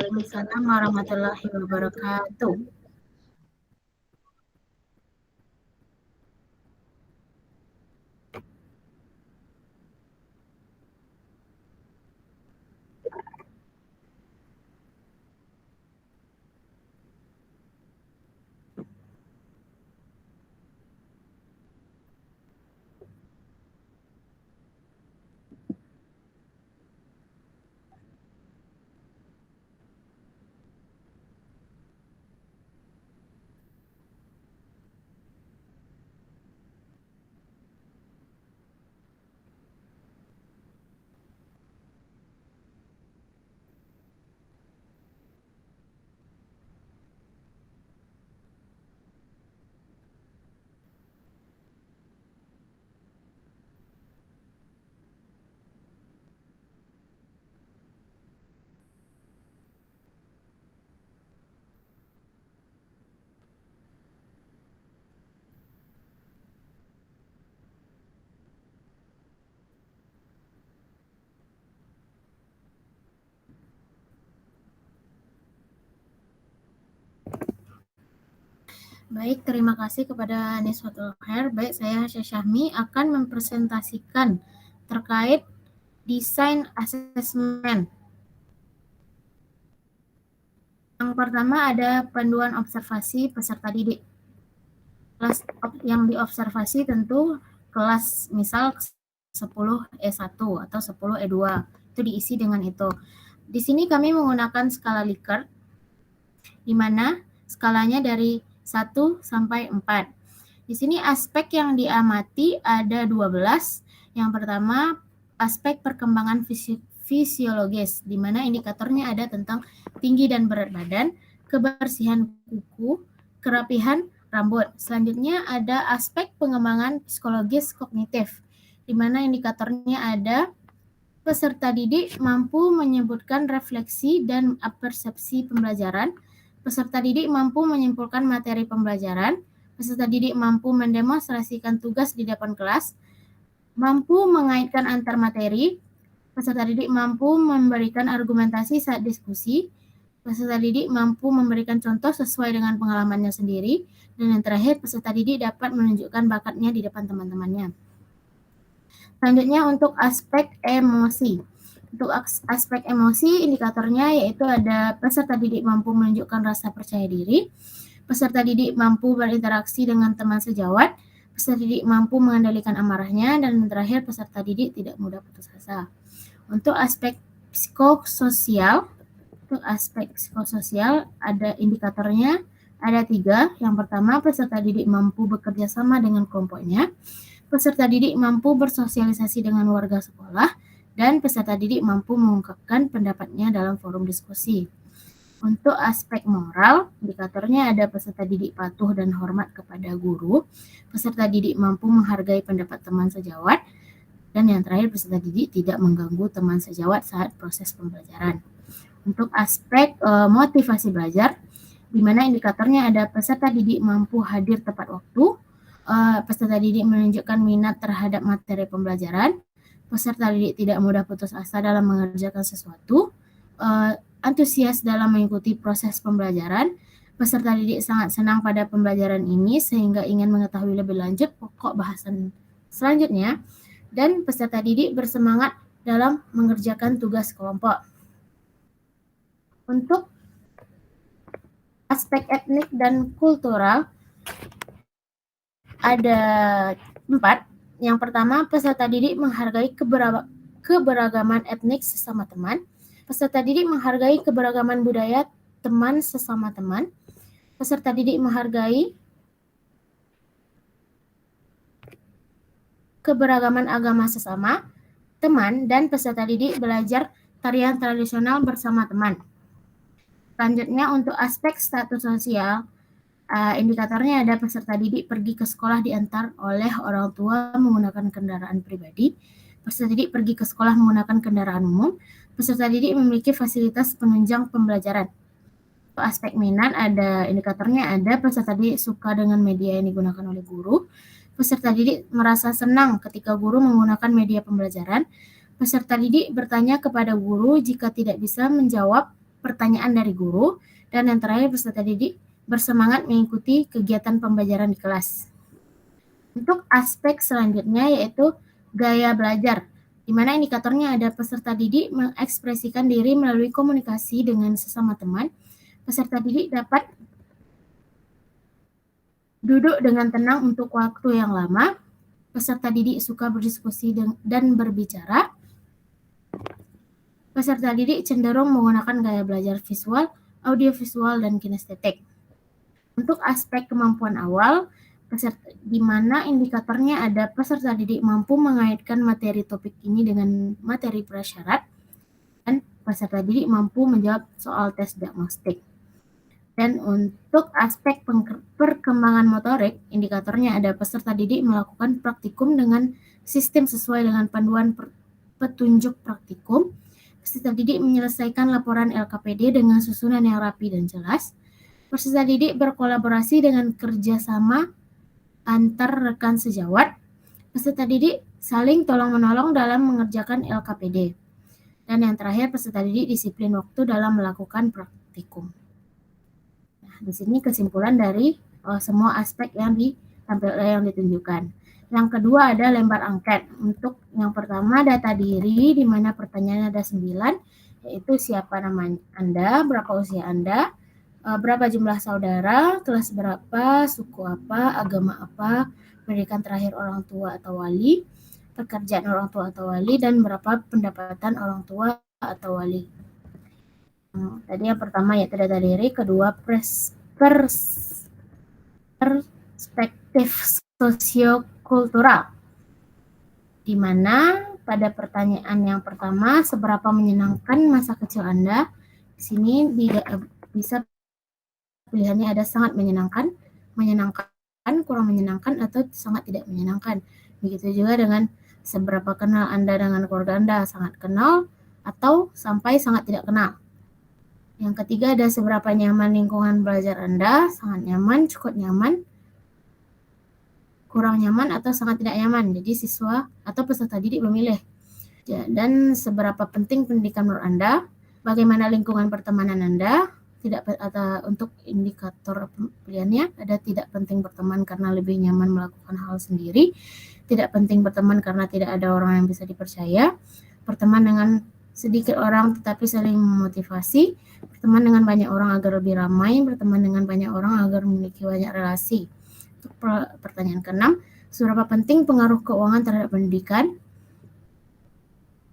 Waalaikumsalam warahmatullahi wabarakatuh. Baik, terima kasih kepada Niswatul Khair. Baik, saya Hasya Syahmi akan mempresentasikan terkait desain asesmen. Yang pertama ada panduan observasi peserta didik. Kelas yang diobservasi tentu kelas misal 10E1 atau 10E2. Itu diisi dengan itu. Di sini kami menggunakan skala Likert, di mana skalanya dari 1 sampai 4. Di sini aspek yang diamati ada 12. Yang pertama, aspek perkembangan fisiologis, di mana indikatornya ada tentang tinggi dan berat badan, kebersihan kuku, kerapihan rambut. Selanjutnya ada aspek pengembangan psikologis kognitif, di mana indikatornya ada peserta didik mampu menyebutkan refleksi dan persepsi pembelajaran, peserta didik mampu menyimpulkan materi pembelajaran, peserta didik mampu mendemonstrasikan tugas di depan kelas, mampu mengaitkan antar materi, peserta didik mampu memberikan argumentasi saat diskusi, peserta didik mampu memberikan contoh sesuai dengan pengalamannya sendiri, dan yang terakhir, peserta didik dapat menunjukkan bakatnya di depan teman-temannya. Selanjutnya untuk aspek emosi. Untuk aspek emosi, indikatornya yaitu ada peserta didik mampu menunjukkan rasa percaya diri, peserta didik mampu berinteraksi dengan teman sejawat, peserta didik mampu mengendalikan amarahnya, dan yang terakhir peserta didik tidak mudah putus asa. Untuk aspek psikososial, ada indikatornya ada 3. Yang pertama, peserta didik mampu bekerja sama dengan kelompoknya, peserta didik mampu bersosialisasi dengan warga sekolah, dan peserta didik mampu mengungkapkan pendapatnya dalam forum diskusi. Untuk aspek moral, indikatornya ada peserta didik patuh dan hormat kepada guru, peserta didik mampu menghargai pendapat teman sejawat, dan yang terakhir peserta didik tidak mengganggu teman sejawat saat proses pembelajaran. Untuk aspek motivasi belajar, di mana indikatornya ada peserta didik mampu hadir tepat waktu, peserta didik menunjukkan minat terhadap materi pembelajaran, peserta didik tidak mudah putus asa dalam mengerjakan sesuatu, antusias dalam mengikuti proses pembelajaran, peserta didik sangat senang pada pembelajaran ini sehingga ingin mengetahui lebih lanjut pokok bahasan selanjutnya, dan peserta didik bersemangat dalam mengerjakan tugas kelompok. Untuk aspek etnik dan kultural ada 4. Yang pertama, peserta didik menghargai keberagaman etnik sesama teman. Peserta didik menghargai keberagaman budaya teman sesama teman. Peserta didik menghargai keberagaman agama sesama teman, dan peserta didik belajar tarian tradisional bersama teman. Selanjutnya untuk aspek status sosial, indikatornya ada peserta didik pergi ke sekolah diantar oleh orang tua menggunakan kendaraan pribadi, peserta didik pergi ke sekolah menggunakan kendaraan umum, peserta didik memiliki fasilitas penunjang pembelajaran. Untuk aspek minat, ada indikatornya ada peserta didik suka dengan media yang digunakan oleh guru, peserta didik merasa senang ketika guru menggunakan media pembelajaran, peserta didik bertanya kepada guru jika tidak bisa menjawab pertanyaan dari guru. Dan yang terakhir, peserta didik bersemangat mengikuti kegiatan pembelajaran di kelas. Untuk aspek selanjutnya yaitu gaya belajar, di mana indikatornya ada peserta didik mengekspresikan diri melalui komunikasi dengan sesama teman. Peserta didik dapat duduk dengan tenang untuk waktu yang lama. Peserta didik suka berdiskusi dan berbicara. Peserta didik cenderung menggunakan gaya belajar visual, audiovisual, dan kinestetik. Untuk aspek kemampuan awal, di mana indikatornya ada peserta didik mampu mengaitkan materi topik ini dengan materi prasyarat, dan peserta didik mampu menjawab soal tes diagnostik. Dan untuk aspek perkembangan motorik, indikatornya ada peserta didik melakukan praktikum dengan sistem sesuai dengan panduan petunjuk praktikum. Peserta didik menyelesaikan laporan LKPD dengan susunan yang rapi dan jelas. Peserta didik berkolaborasi dengan kerjasama antar rekan sejawat. Peserta didik saling tolong-menolong dalam mengerjakan LKPD. Dan yang terakhir, peserta didik disiplin waktu dalam melakukan praktikum. Nah, di sini kesimpulan dari semua aspek yang ditunjukkan. Yang kedua ada lembar angket. Untuk yang pertama data diri, di mana pertanyaannya ada 9, yaitu siapa nama Anda, berapa usia Anda, berapa jumlah saudara, kelas berapa, suku apa, agama apa, pendidikan terakhir orang tua atau wali, pekerjaan orang tua atau wali, dan berapa pendapatan orang tua atau wali. Tadi yang pertama yaitu data diri, kedua perspektif sosiokultural, di mana pada pertanyaan yang pertama, seberapa menyenangkan masa kecil Anda? Di sini bisa pilihannya ada sangat menyenangkan, kurang menyenangkan, atau sangat tidak menyenangkan. Begitu juga dengan seberapa kenal Anda dengan keluarga Anda, sangat kenal, atau sampai sangat tidak kenal. Yang ketiga ada seberapa nyaman lingkungan belajar Anda, sangat nyaman, cukup nyaman, kurang nyaman, atau sangat tidak nyaman. Jadi siswa atau peserta didik memilih. Dan seberapa penting pendidikan menurut Anda, bagaimana lingkungan pertemanan Anda, atau untuk indikator pilihannya ada tidak penting berteman karena lebih nyaman melakukan hal sendiri, tidak penting berteman karena tidak ada orang yang bisa dipercaya, berteman dengan sedikit orang tetapi saling memotivasi, berteman dengan banyak orang agar lebih ramai, berteman dengan banyak orang agar memiliki banyak relasi. Untuk pertanyaan ke-6, seberapa penting pengaruh keuangan terhadap pendidikan?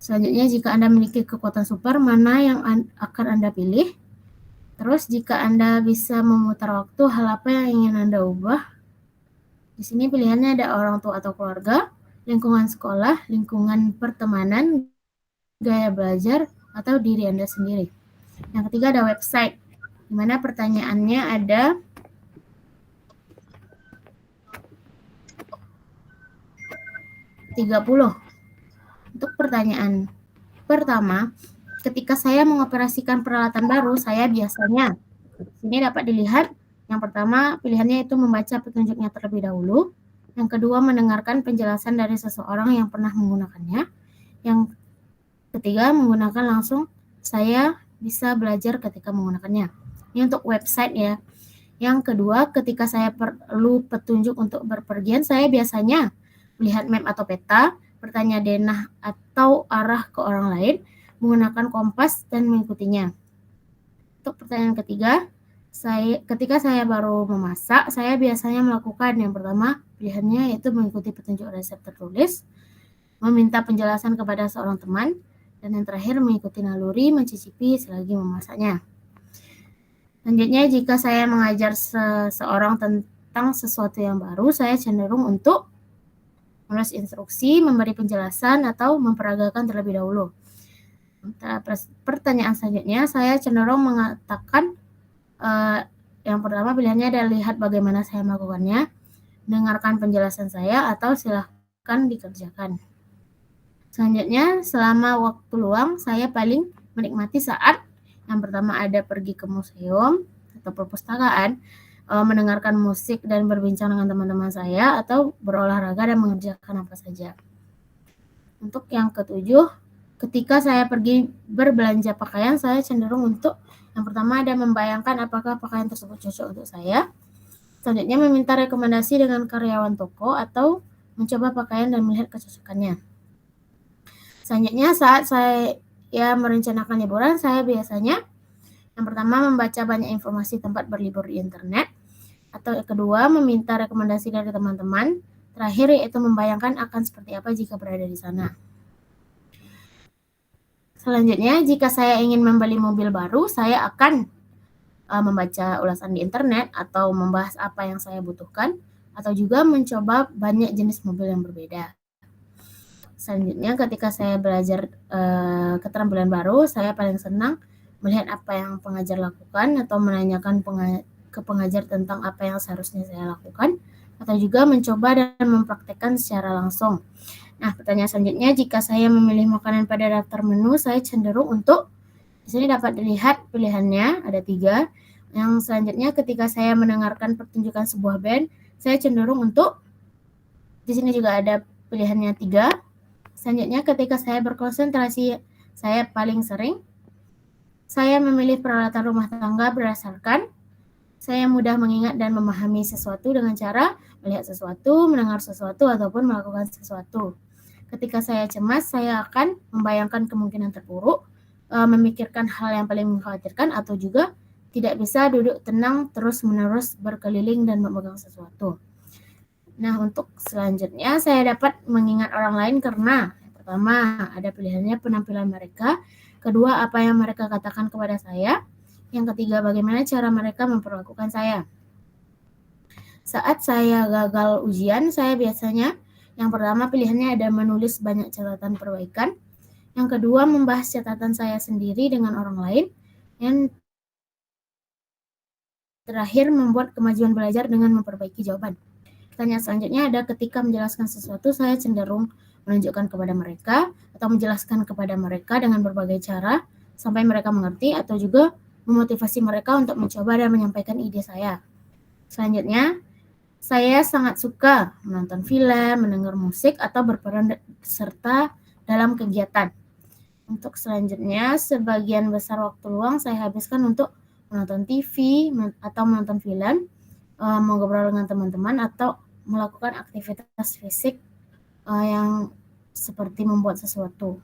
Selanjutnya, jika Anda memiliki kekuatan super, mana yang akan Anda pilih? Terus, jika Anda bisa memutar waktu, hal apa yang ingin Anda ubah? Di sini pilihannya ada orang tua atau keluarga, lingkungan sekolah, lingkungan pertemanan, gaya belajar, atau diri Anda sendiri. Yang ketiga ada website, di mana pertanyaannya ada 30. Untuk pertanyaan pertama, ketika saya mengoperasikan peralatan baru, saya biasanya, sini dapat dilihat, yang pertama pilihannya itu membaca petunjuknya terlebih dahulu, yang kedua mendengarkan penjelasan dari seseorang yang pernah menggunakannya, yang ketiga menggunakan langsung, saya bisa belajar ketika menggunakannya. Ini untuk website ya. Yang kedua, ketika saya perlu petunjuk untuk berpergian, saya biasanya melihat map atau peta, bertanya denah atau arah ke orang lain, menggunakan kompas dan mengikutinya. Untuk pertanyaan ketiga, ketika saya baru memasak, saya biasanya melakukan yang pertama, pilihannya yaitu mengikuti petunjuk resep tertulis, meminta penjelasan kepada seorang teman, dan yang terakhir mengikuti naluri mencicipi selagi memasaknya. Selanjutnya, jika saya mengajar seseorang tentang sesuatu yang baru, saya cenderung untuk menulis instruksi, memberi penjelasan, atau memperagakan terlebih dahulu. Pertanyaan selanjutnya, saya cenderung mengatakan yang pertama pilihannya adalah lihat bagaimana saya melakukannya, dengarkan penjelasan saya, atau silahkan dikerjakan. Selanjutnya, selama waktu luang, saya paling menikmati saat yang pertama ada pergi ke museum atau perpustakaan, mendengarkan musik dan berbincang dengan teman-teman saya, atau berolahraga dan mengerjakan apa saja. Untuk yang ketujuh, ketika saya pergi berbelanja pakaian, saya cenderung untuk yang pertama ada membayangkan apakah pakaian tersebut cocok untuk saya. Selanjutnya meminta rekomendasi dengan karyawan toko atau mencoba pakaian dan melihat kecocokannya. Selanjutnya saat saya merencanakan liburan, saya biasanya yang pertama membaca banyak informasi tempat berlibur di internet, atau yang kedua meminta rekomendasi dari teman-teman. Terakhir yaitu membayangkan akan seperti apa jika berada di sana. Selanjutnya, jika saya ingin membeli mobil baru, saya akan membaca ulasan di internet atau membahas apa yang saya butuhkan, atau juga mencoba banyak jenis mobil yang berbeda. Selanjutnya, ketika saya belajar keterampilan baru, saya paling senang melihat apa yang pengajar lakukan atau menanyakan ke pengajar tentang apa yang seharusnya saya lakukan, atau juga mencoba dan mempraktekkan secara langsung. Nah, pertanyaan selanjutnya, jika saya memilih makanan pada daftar menu, saya cenderung untuk, di sini dapat dilihat pilihannya, ada 3. Yang selanjutnya, ketika saya mendengarkan pertunjukan sebuah band, saya cenderung untuk, di sini juga ada pilihannya 3. Selanjutnya, ketika saya berkonsentrasi, saya paling sering, saya memilih peralatan rumah tangga berdasarkan saya mudah mengingat dan memahami sesuatu dengan cara melihat sesuatu, mendengar sesuatu, ataupun melakukan sesuatu. Ketika saya cemas, saya akan membayangkan kemungkinan terburuk, memikirkan hal yang paling mengkhawatirkan, atau juga tidak bisa duduk tenang terus-menerus berkeliling dan memegang sesuatu. Nah, untuk selanjutnya saya dapat mengingat orang lain karena yang pertama ada pilihannya penampilan mereka, kedua apa yang mereka katakan kepada saya, yang ketiga bagaimana cara mereka memperlakukan saya. Saat saya gagal ujian, saya biasanya yang pertama pilihannya ada menulis banyak catatan perbaikan, yang kedua membahas catatan saya sendiri dengan orang lain, yang terakhir membuat kemajuan belajar dengan memperbaiki jawaban. Pertanyaan selanjutnya ada ketika menjelaskan sesuatu, saya cenderung menunjukkan kepada mereka atau menjelaskan kepada mereka dengan berbagai cara sampai mereka mengerti, atau juga memotivasi mereka untuk mencoba dan menyampaikan ide saya. Selanjutnya, saya sangat suka menonton film, mendengar musik, atau berperan serta dalam kegiatan. Untuk selanjutnya, sebagian besar waktu luang saya habiskan untuk menonton TV atau menonton film, mengobrol dengan teman-teman, atau melakukan aktivitas fisik yang seperti membuat sesuatu.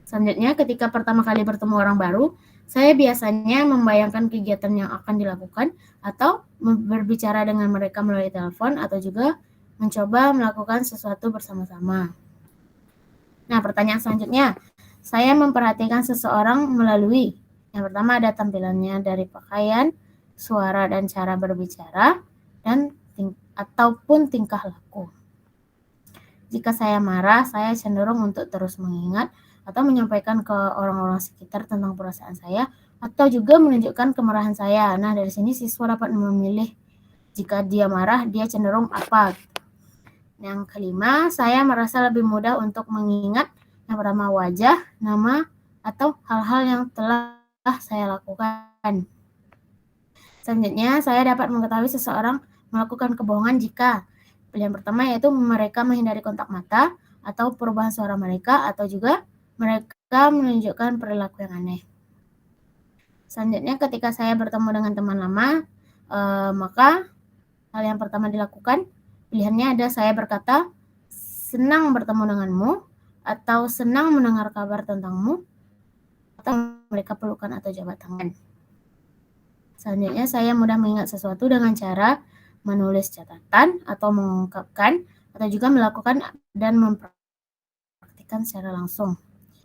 Selanjutnya, ketika pertama kali bertemu orang baru, saya biasanya membayangkan kegiatan yang akan dilakukan atau berbicara dengan mereka melalui telepon, atau juga mencoba melakukan sesuatu bersama-sama. Nah, pertanyaan selanjutnya, saya memperhatikan seseorang melalui yang pertama ada tampilannya dari pakaian, suara dan cara berbicara, dan ataupun tingkah laku. Jika saya marah, saya cenderung untuk terus mengingat atau menyampaikan ke orang-orang sekitar tentang perasaan saya, atau juga menunjukkan kemarahan saya. Nah, dari sini siswa dapat memilih jika dia marah, dia cenderung apa. Yang kelima, saya merasa lebih mudah untuk mengingat yang pertama wajah, nama, atau hal-hal yang telah saya lakukan. Selanjutnya, saya dapat mengetahui seseorang melakukan kebohongan jika pilihan pertama yaitu mereka menghindari kontak mata, atau perubahan suara mereka, atau juga mereka menunjukkan perilaku yang aneh. Selanjutnya, ketika saya bertemu dengan teman lama, maka hal yang pertama dilakukan, pilihannya ada saya berkata, senang bertemu denganmu, atau senang mendengar kabar tentangmu, atau mereka pelukan atau jabat tangan. Selanjutnya, saya mudah mengingat sesuatu dengan cara menulis catatan atau mengungkapkan, atau juga melakukan dan mempraktikkan secara langsung.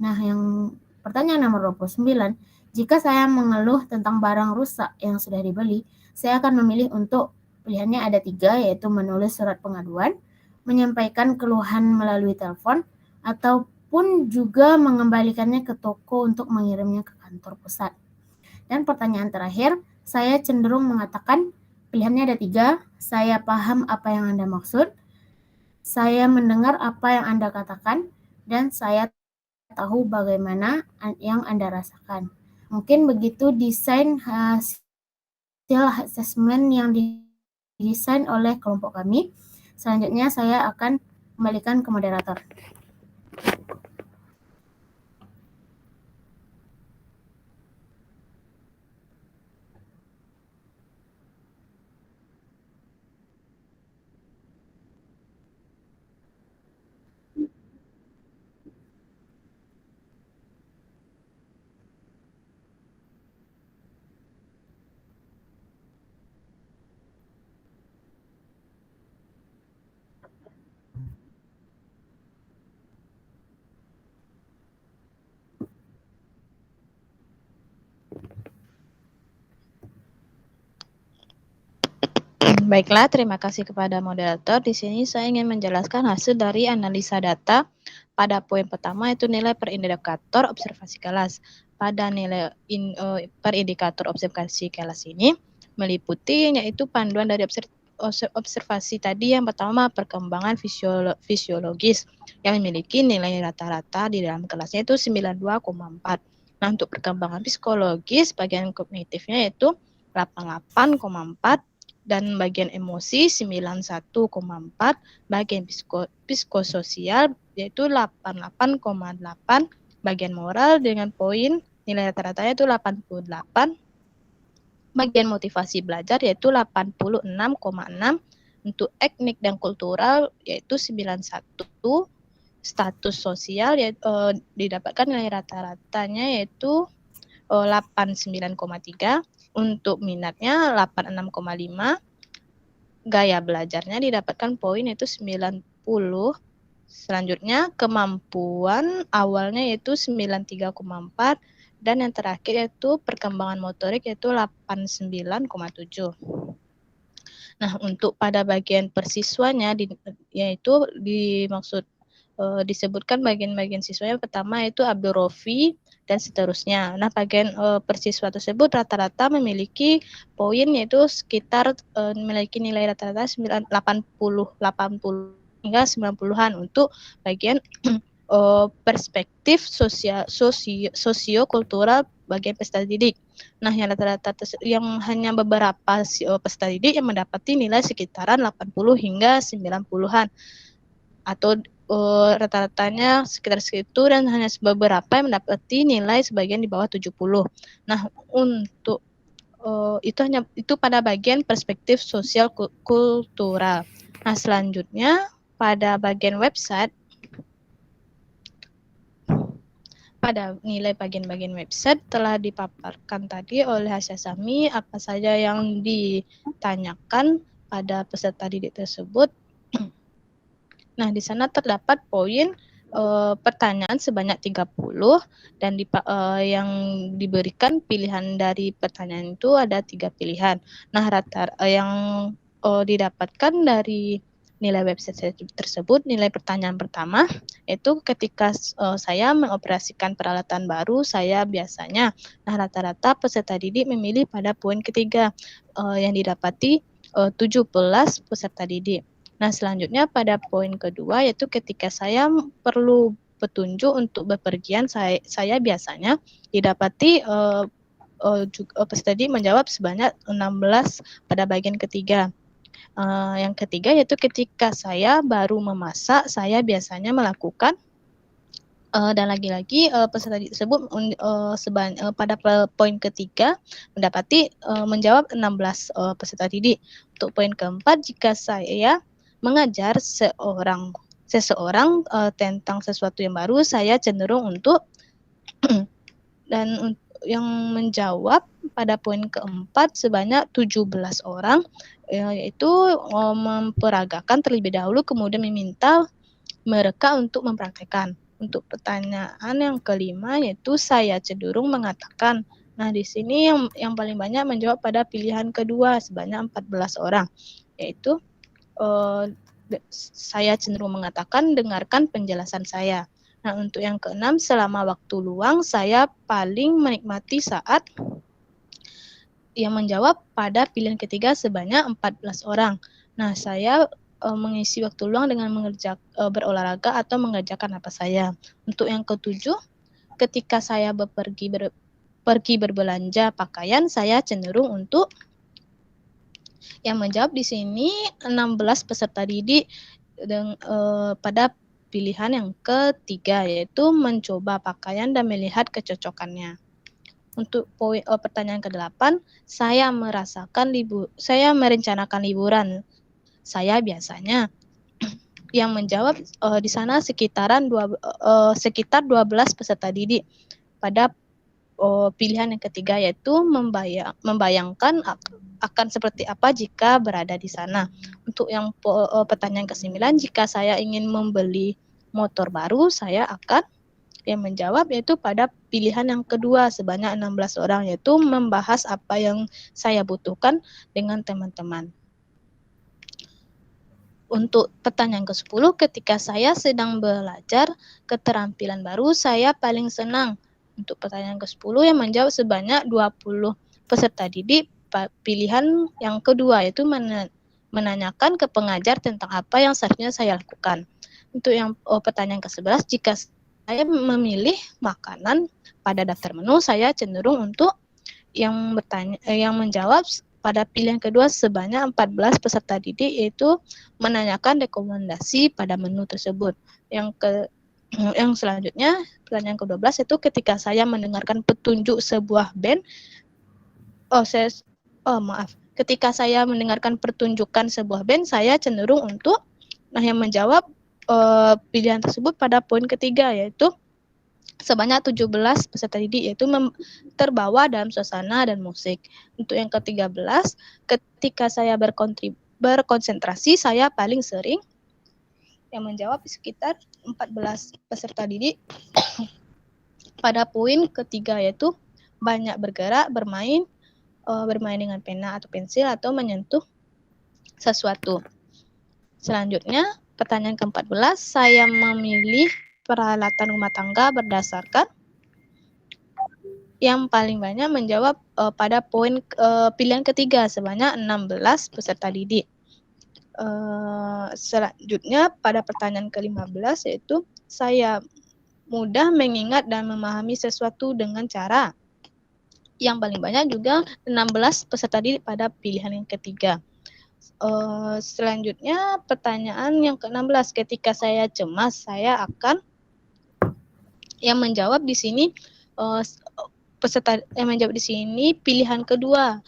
Nah, yang pertanyaan nomor 29, jika saya mengeluh tentang barang rusak yang sudah dibeli, saya akan memilih untuk pilihannya ada 3, yaitu menulis surat pengaduan, menyampaikan keluhan melalui telepon, ataupun juga mengembalikannya ke toko untuk mengirimnya ke kantor pusat. Dan pertanyaan terakhir, saya cenderung mengatakan pilihannya ada 3, saya paham apa yang Anda maksud, saya mendengar apa yang Anda katakan, dan saya tahu bagaimana yang Anda rasakan. Mungkin begitu desain hasil assessment yang didesain oleh kelompok kami. Selanjutnya saya akan kembalikan ke moderator. Baiklah, terima kasih kepada moderator. Di sini saya ingin menjelaskan hasil dari analisa data pada poin pertama, yaitu nilai per indikator observasi kelas. Pada nilai per indikator observasi kelas ini meliputi yaitu panduan dari observasi tadi. Yang pertama, perkembangan fisiologis yang memiliki nilai rata-rata di dalam kelasnya itu 92,4. Nah, untuk perkembangan psikologis bagian kognitifnya yaitu 88,4, dan bagian emosi 91,4, bagian psikososial yaitu 88,8, bagian moral dengan poin nilai rata-ratanya itu 88, bagian motivasi belajar yaitu 86,6, untuk etnik dan kultural yaitu 91, status sosial yaitu didapatkan nilai rata-ratanya yaitu 89,3, untuk minatnya 86,5, gaya belajarnya didapatkan poin yaitu 90. Selanjutnya kemampuan awalnya yaitu 93,4, dan yang terakhir yaitu perkembangan motorik yaitu 89,7. Nah, untuk pada bagian persiswanya yaitu dimaksud disebutkan bagian-bagian siswanya. Pertama itu Abdul Rofi dan seterusnya. Nah, bagian persiswa tersebut rata-rata memiliki poin yaitu sekitar memiliki nilai rata-rata 80 hingga 90-an untuk bagian perspektif sosio-kultural bagian peserta didik. Nah, yang rata-rata yang hanya beberapa peserta didik yang mendapati nilai sekitaran 80 hingga 90-an, atau rata-ratanya sekitar segitu, dan hanya beberapa yang mendapati nilai sebagian di bawah 70. Nah, untuk itu pada bagian perspektif sosial kultural. Nah, selanjutnya pada bagian website, pada nilai bagian-bagian website telah dipaparkan tadi oleh Hasya Sami apa saja yang ditanyakan pada peserta didik tersebut. Nah, di sana terdapat poin pertanyaan sebanyak 30, dan yang diberikan pilihan dari pertanyaan itu ada 3 pilihan. Nah, yang didapatkan dari nilai website tersebut, nilai pertanyaan pertama itu ketika saya mengoperasikan peralatan baru saya biasanya. Nah, rata-rata peserta didik memilih pada poin ketiga yang didapati 17 peserta didik. Nah, selanjutnya pada poin kedua yaitu ketika saya perlu petunjuk untuk bepergian, saya biasanya didapati peserta didik menjawab sebanyak 16 pada bagian ketiga. Yang ketiga yaitu ketika saya baru memasak, saya biasanya melakukan dan lagi-lagi peserta didik tersebut pada poin ketiga mendapati menjawab 16 peserta didik. Untuk poin keempat, jika saya mengajar seseorang tentang sesuatu yang baru, saya cenderung untuk dan yang menjawab pada poin keempat sebanyak 17 orang, yaitu memperagakan terlebih dahulu kemudian meminta mereka untuk mempraktekkan. Untuk pertanyaan yang kelima yaitu saya cenderung mengatakan. Nah, di sini yang paling banyak menjawab pada pilihan kedua sebanyak 14 orang, yaitu saya cenderung mengatakan dengarkan penjelasan saya. Nah, untuk yang keenam, selama waktu luang saya paling menikmati saat yang menjawab pada pilihan ketiga sebanyak 14 orang. Nah, saya mengisi waktu luang dengan berolahraga atau mengerjakan apa saya. Untuk yang ketujuh, ketika saya pergi berbelanja pakaian, saya cenderung untuk yang menjawab di sini 16 peserta didik pada pilihan yang ketiga, yaitu mencoba pakaian dan melihat kecocokannya. Untuk pertanyaan ke-8, saya merencanakan liburan. Saya biasanya yang menjawab di sana sekitar 12 peserta didik pada pilihan yang ketiga, yaitu membayangkan akan seperti apa jika berada di sana. Untuk yang pertanyaan ke-9, jika saya ingin membeli motor baru, saya akan yang menjawab yaitu pada pilihan yang kedua sebanyak 16 orang, yaitu membahas apa yang saya butuhkan dengan teman-teman. Untuk pertanyaan ke-10, ketika saya sedang belajar keterampilan baru, saya paling senang. Untuk pertanyaan ke-10 yang menjawab sebanyak 20 peserta didik, pilihan yang kedua yaitu menanyakan ke pengajar tentang apa yang seharusnya saya lakukan. Untuk yang pertanyaan ke-11, jika saya memilih makanan pada daftar menu, saya cenderung untuk yang menjawab pada pilihan kedua sebanyak 14 peserta didik, yaitu menanyakan rekomendasi pada menu tersebut. Yang selanjutnya, pertanyaan ke-12 itu ketika saya mendengarkan petunjuk sebuah band, ketika saya mendengarkan pertunjukan sebuah band, saya cenderung untuk yang menjawab pilihan tersebut pada poin ketiga, yaitu sebanyak 17 peserta didik, yaitu terbawa dalam suasana dan musik. Untuk yang ke-13, ketika saya berkonsentrasi, saya paling sering yang menjawab sekitar 14 peserta didik pada poin ketiga, yaitu banyak bergerak, bermain dengan pena atau pensil, atau menyentuh sesuatu. Selanjutnya, pertanyaan ke-14, saya memilih peralatan rumah tangga berdasarkan yang paling banyak menjawab pada poin pilihan ketiga sebanyak 16 peserta didik. Selanjutnya, pada pertanyaan ke-15, yaitu saya mudah mengingat dan memahami sesuatu dengan cara. Yang paling banyak juga 16 peserta didik pada pilihan yang ketiga. Selanjutnya, pertanyaan yang ke-16, ketika saya cemas, saya akan yang menjawab di sini peserta yang menjawab di sini pilihan kedua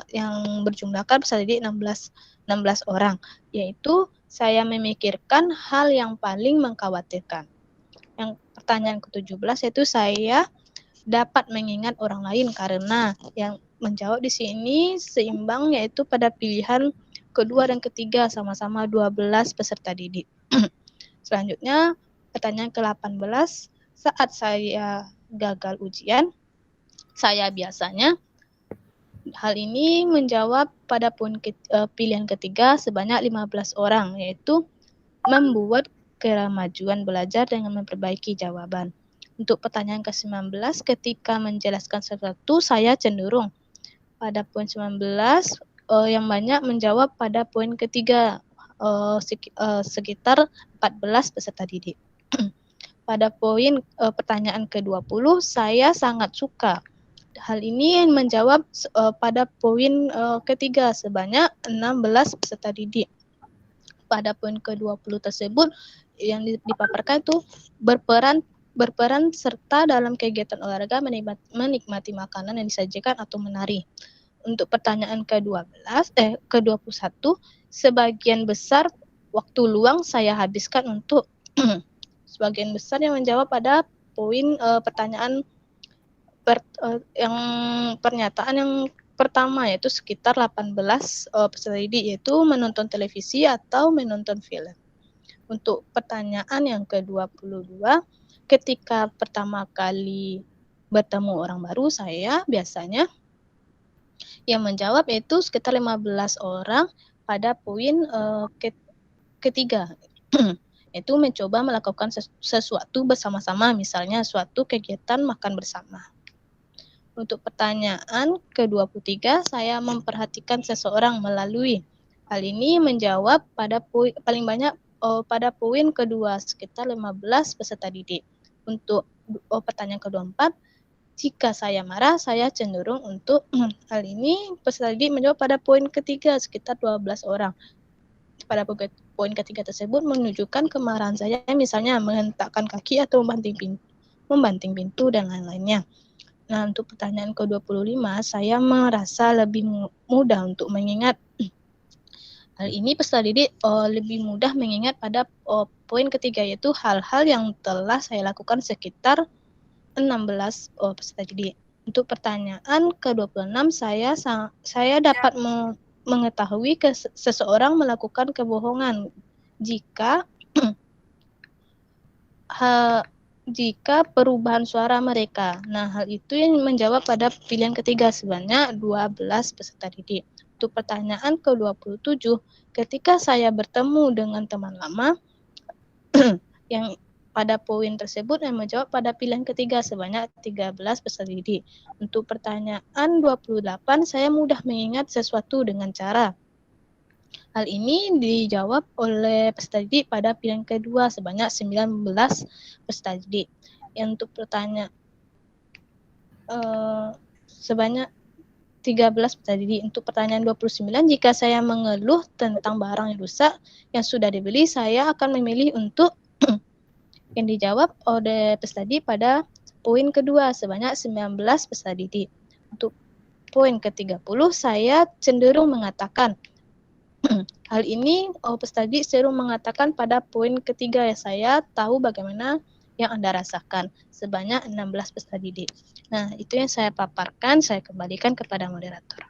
yang berjumlahkan peserta didik 16 orang, yaitu saya memikirkan hal yang paling mengkhawatirkan. Yang pertanyaan ke-17 yaitu saya dapat mengingat orang lain, karena yang menjawab di sini seimbang, yaitu pada pilihan kedua dan ketiga sama-sama 12 peserta didik. Selanjutnya, pertanyaan ke-18, saat saya gagal ujian, saya biasanya hal ini menjawab pada pilihan ketiga sebanyak 15 orang, yaitu membuat kemajuan belajar dengan memperbaiki jawaban. Untuk pertanyaan ke-19, ketika menjelaskan sesuatu, saya cenderung pada poin 19 yang banyak menjawab pada poin ketiga, sekitar 14 peserta didik. Pada poin pertanyaan ke-20, saya sangat suka. Hal ini menjawab pada poin ketiga sebanyak 16 peserta didik. Pada poin ke-20 tersebut yang dipaparkan itu berperan serta dalam kegiatan olahraga, menikmati makanan yang disajikan, atau menari. Untuk pertanyaan ke-21, sebagian besar waktu luang saya habiskan untuk sebagian besar yang menjawab pada poin pertanyaan yang pernyataan yang pertama, yaitu sekitar 18 peserta didik, yaitu menonton televisi atau menonton film. Untuk pertanyaan yang ke-22, ketika pertama kali bertemu orang baru, saya biasanya yang menjawab yaitu sekitar 15 orang pada poin ketiga, yaitu mencoba melakukan sesuatu bersama-sama, misalnya suatu kegiatan makan bersama. Untuk pertanyaan ke-23, saya memperhatikan seseorang melalui. Hal ini menjawab pada paling banyak pada poin kedua, sekitar 15 peserta didik. Untuk pertanyaan ke-24, jika saya marah, saya cenderung untuk hal ini peserta didik menjawab pada poin ketiga, sekitar 12 orang. pada poin ketiga tersebut menunjukkan kemarahan saya, misalnya menghentakkan kaki atau membanting pintu dan lain-lainnya. Nah, untuk pertanyaan ke-25, saya merasa lebih mudah untuk mengingat. Hal ini peserta didik lebih mudah mengingat pada poin ketiga, yaitu hal-hal yang telah saya lakukan sekitar 16 peserta didik. Untuk pertanyaan ke-26, saya dapat mengetahui seseorang melakukan kebohongan jika jika perubahan suara mereka. Nah, hal itu yang menjawab pada pilihan ketiga sebanyak 12 peserta didik. Untuk pertanyaan ke-27, ketika saya bertemu dengan teman lama, yang pada poin tersebut yang menjawab pada pilihan ketiga sebanyak 13 peserta didik. Untuk pertanyaan 28, saya mudah mengingat sesuatu dengan cara. Hal ini dijawab oleh peserta didik pada pilihan kedua sebanyak 19 peserta didik. Yang untuk pertanyaan sebanyak 13 peserta didik. Untuk pertanyaan 29, jika saya mengeluh tentang barang yang rusak yang sudah dibeli, saya akan memilih untuk yang dijawab oleh peserta didik pada poin kedua sebanyak 19 peserta didik. Untuk poin ke-30, saya cenderung mengatakan hal ini peserta didik cenderung mengatakan pada poin ketiga, ya, saya tahu bagaimana yang Anda rasakan sebanyak 16 peserta didik. Nah, itu yang saya paparkan, saya kembalikan kepada moderator.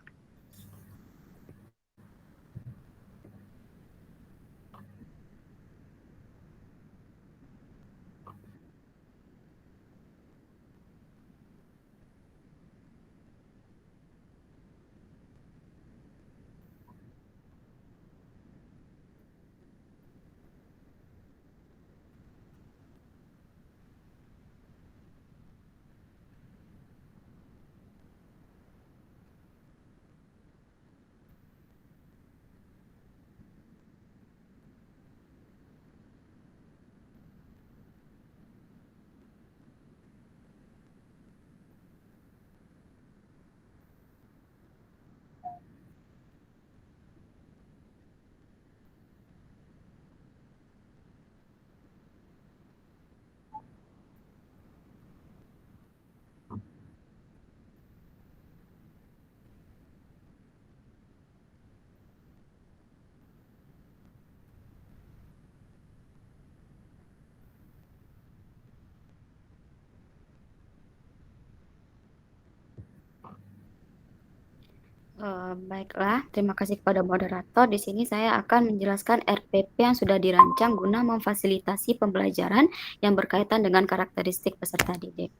Baiklah, terima kasih kepada moderator. Di sini saya akan menjelaskan RPP yang sudah dirancang guna memfasilitasi pembelajaran yang berkaitan dengan karakteristik peserta didik.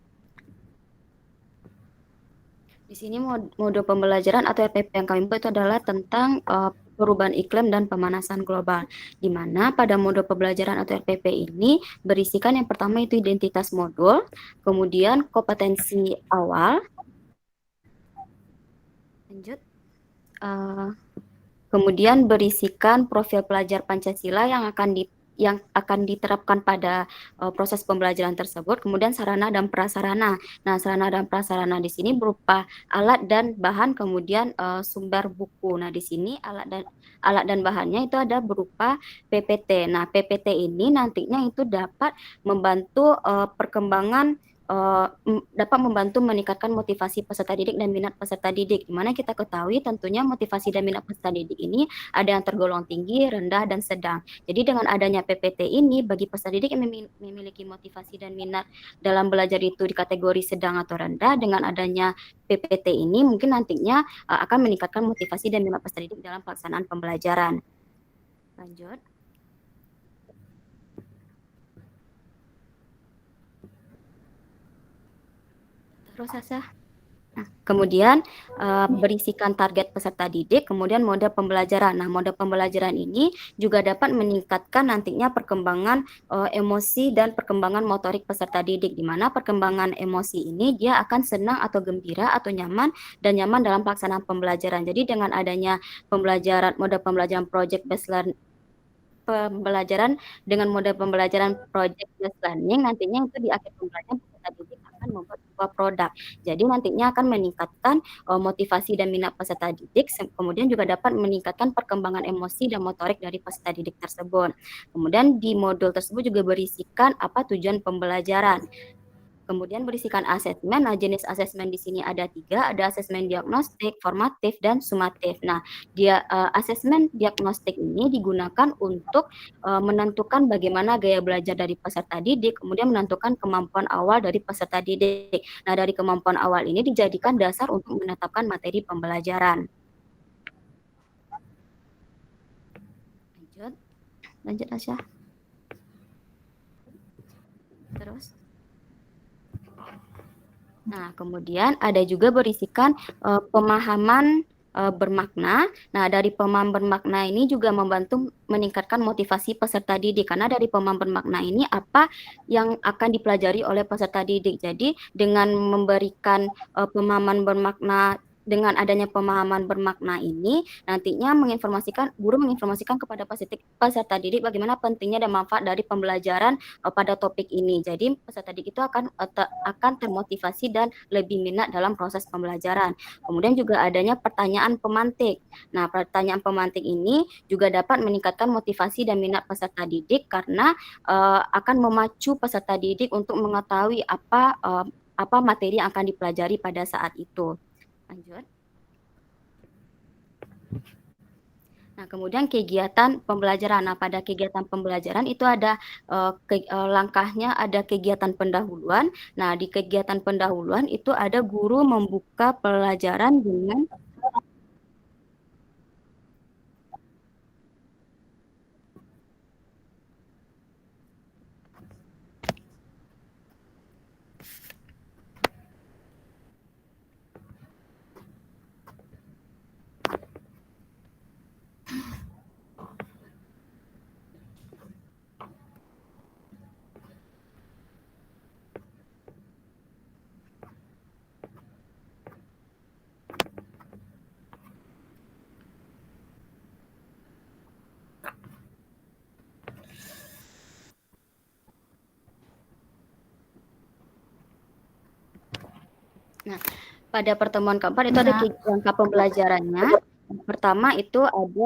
Di sini mode pembelajaran atau RPP yang kami buat itu adalah tentang perubahan iklim dan pemanasan global, di mana pada mode pembelajaran atau RPP ini berisikan yang pertama itu identitas modul, kemudian kompetensi awal, lanjut, kemudian berisikan profil pelajar Pancasila yang akan diterapkan pada proses pembelajaran tersebut, kemudian sarana dan prasarana. Nah, sarana dan prasarana di sini berupa alat dan bahan, kemudian sumber buku. Nah, di sini alat dan bahannya itu ada berupa PPT. Nah, PPT ini nantinya itu dapat membantu dapat membantu meningkatkan motivasi peserta didik dan minat peserta didik. Dimana kita ketahui tentunya motivasi dan minat peserta didik ini ada yang tergolong tinggi, rendah, dan sedang. Jadi dengan adanya PPT ini bagi peserta didik yang memiliki motivasi dan minat dalam belajar itu di kategori sedang atau rendah, dengan adanya PPT ini mungkin nantinya akan meningkatkan motivasi dan minat peserta didik dalam pelaksanaan pembelajaran. Lanjut. Terus Asa. Nah, kemudian berisikan target peserta didik, kemudian mode pembelajaran. Nah, mode pembelajaran ini juga dapat meningkatkan nantinya perkembangan emosi dan perkembangan motorik peserta didik, di mana perkembangan emosi ini dia akan senang atau gembira atau nyaman dan nyaman dalam pelaksanaan pembelajaran. Jadi dengan adanya mode pembelajaran project based learning, pembelajaran dengan mode pembelajaran project based learning, nantinya itu di akhir pembelajaran peserta didik akan akan membuat sebuah produk. Jadi nantinya akan meningkatkan motivasi dan minat peserta didik, kemudian juga dapat meningkatkan perkembangan emosi dan motorik dari peserta didik tersebut. Kemudian di modul tersebut juga berisikan apa tujuan pembelajaran. Kemudian berisikan asesmen. Nah, jenis asesmen di sini ada 3, ada asesmen diagnostik, formatif, dan sumatif. Nah, asesmen diagnostik ini digunakan untuk menentukan bagaimana gaya belajar dari peserta didik, kemudian menentukan kemampuan awal dari peserta didik. Nah, dari kemampuan awal ini dijadikan dasar untuk menetapkan materi pembelajaran. Lanjut Asya. Terus. Nah, kemudian ada juga berisikan pemahaman bermakna. Nah, dari pemahaman bermakna ini juga membantu meningkatkan motivasi peserta didik, karena dari pemahaman bermakna ini apa yang akan dipelajari oleh peserta didik. Jadi, dengan memberikan pemahaman bermakna, dengan adanya pemahaman bermakna ini, nantinya guru menginformasikan kepada peserta didik bagaimana pentingnya dan manfaat dari pembelajaran pada topik ini. Jadi peserta didik itu akan termotivasi dan lebih minat dalam proses pembelajaran. Kemudian juga adanya pertanyaan pemantik. Nah, pertanyaan pemantik ini juga dapat meningkatkan motivasi dan minat peserta didik karena akan memacu peserta didik untuk mengetahui apa materi yang akan dipelajari pada saat itu. Lanjut. Nah, kemudian kegiatan pembelajaran. Nah, pada kegiatan pembelajaran itu ada langkahnya, ada kegiatan pendahuluan. Nah, di kegiatan pendahuluan itu ada guru membuka pelajaran dengan Nah, pada pertemuan keempat itu ada langkah pembelajarannya. Yang pertama itu ada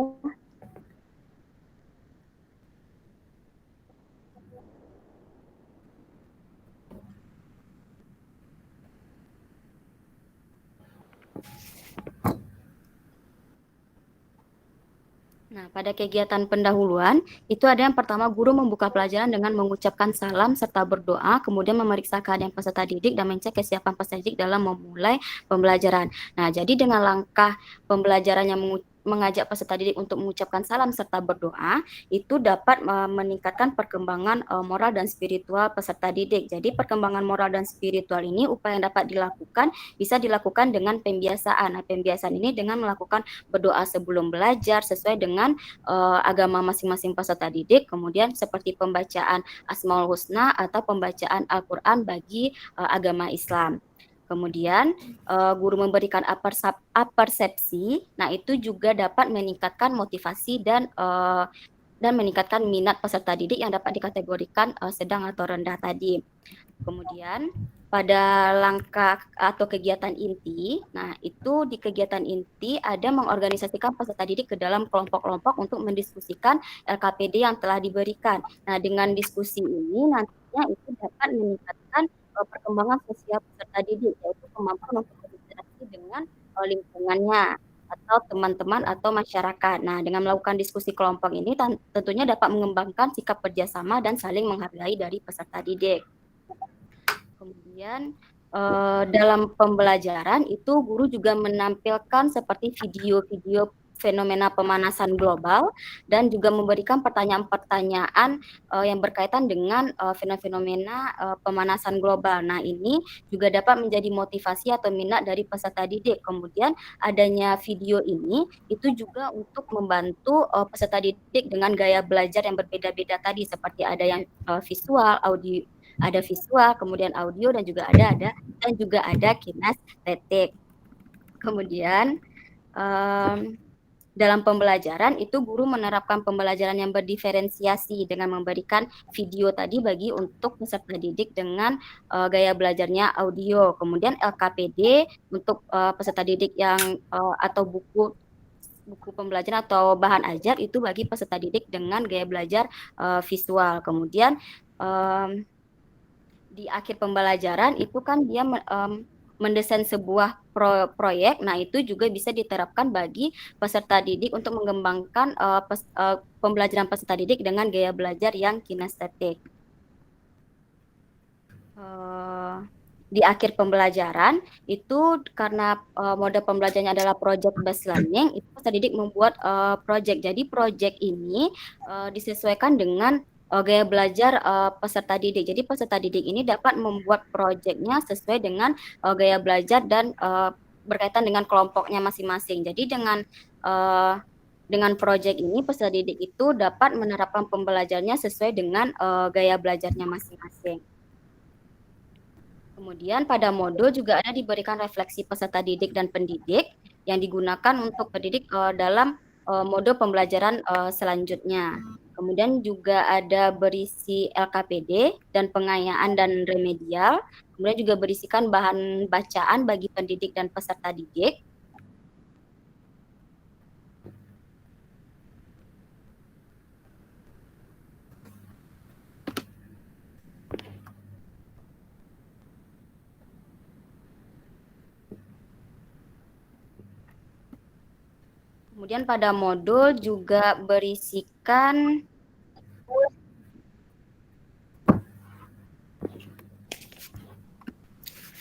Nah, pada kegiatan pendahuluan, itu ada yang pertama guru membuka pelajaran dengan mengucapkan salam serta berdoa, kemudian memeriksa keadaan peserta didik dan mengecek kesiapan peserta didik dalam memulai pembelajaran. Nah, jadi dengan langkah pembelajaran yang mengajak peserta didik untuk mengucapkan salam serta berdoa, itu dapat meningkatkan perkembangan moral dan spiritual peserta didik. Jadi perkembangan moral dan spiritual ini upaya yang dapat dilakukan bisa dilakukan dengan pembiasaan. Nah, pembiasaan ini dengan melakukan berdoa sebelum belajar sesuai dengan agama masing-masing peserta didik, kemudian seperti pembacaan Asmaul Husna atau pembacaan Al-Quran bagi agama Islam. Kemudian guru memberikan apersepsi, nah itu juga dapat meningkatkan motivasi dan meningkatkan minat peserta didik yang dapat dikategorikan sedang atau rendah tadi. Kemudian pada langkah atau kegiatan inti, nah itu di kegiatan inti ada mengorganisasikan peserta didik ke dalam kelompok-kelompok untuk mendiskusikan LKPD yang telah diberikan. Nah, dengan diskusi ini nantinya itu dapat meningkatkan perkembangan sosial peserta didik, yaitu kemampuan untuk berinteraksi dengan lingkungannya atau teman-teman atau masyarakat. Nah, dengan melakukan diskusi kelompok ini tentunya dapat mengembangkan sikap kerjasama dan saling menghargai dari peserta didik. Kemudian dalam pembelajaran itu guru juga menampilkan seperti video-video fenomena pemanasan global dan juga memberikan pertanyaan-pertanyaan yang berkaitan dengan fenomena pemanasan global. Nah, ini juga dapat menjadi motivasi atau minat dari peserta didik. Kemudian adanya video ini itu juga untuk membantu peserta didik dengan gaya belajar yang berbeda-beda tadi, seperti ada yang visual, audio, ada visual, kemudian audio dan juga ada kinestetik. Kemudian dalam pembelajaran itu guru menerapkan pembelajaran yang berdiferensiasi dengan memberikan video tadi bagi untuk peserta didik dengan gaya belajarnya audio. Kemudian LKPD untuk peserta didik yang atau buku pembelajaran atau bahan ajar itu bagi peserta didik dengan gaya belajar visual. Kemudian di akhir pembelajaran itu kan dia mendesain sebuah proyek. Nah, itu juga bisa diterapkan bagi peserta didik untuk mengembangkan pembelajaran peserta didik dengan gaya belajar yang kinestetik. Di akhir pembelajaran itu karena mode pembelajarannya adalah project based learning, itu peserta didik membuat project. Jadi project ini disesuaikan dengan gaya belajar peserta didik. Jadi peserta didik ini dapat membuat projectnya sesuai dengan gaya belajar dan berkaitan dengan kelompoknya masing-masing. Jadi dengan project ini peserta didik itu dapat menerapkan pembelajarannya sesuai dengan gaya belajarnya masing-masing. Kemudian pada modul juga ada diberikan refleksi peserta didik dan pendidik yang digunakan untuk pendidik dalam modul pembelajaran selanjutnya. Kemudian juga ada berisi LKPD dan pengayaan dan remedial. Kemudian juga berisikan bahan bacaan bagi pendidik dan peserta didik. Kemudian pada modul juga berisikan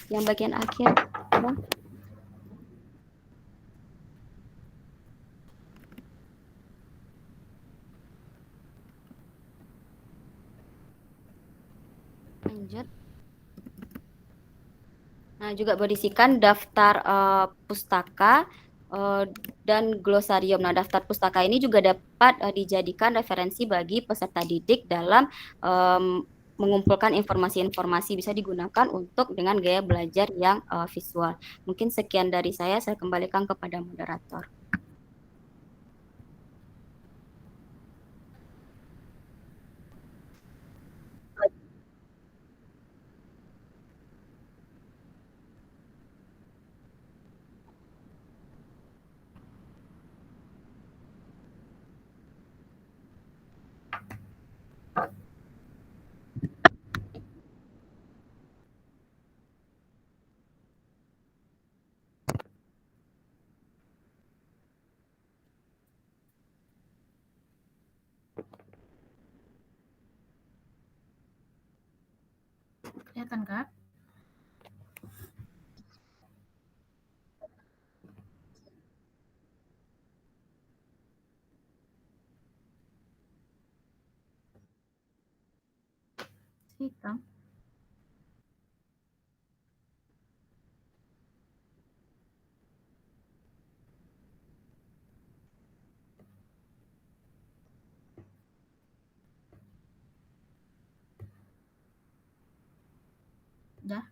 yang bagian akhir, Bang. Lanjut. Nah, juga berisikan daftar pustaka dan glosarium. Nah, daftar pustaka ini juga dapat dijadikan referensi bagi peserta didik dalam mengumpulkan informasi-informasi, bisa digunakan untuk dengan gaya belajar yang visual. Mungkin sekian dari saya kembalikan kepada moderator. Kelihatan, Kak? Hitam. Udah.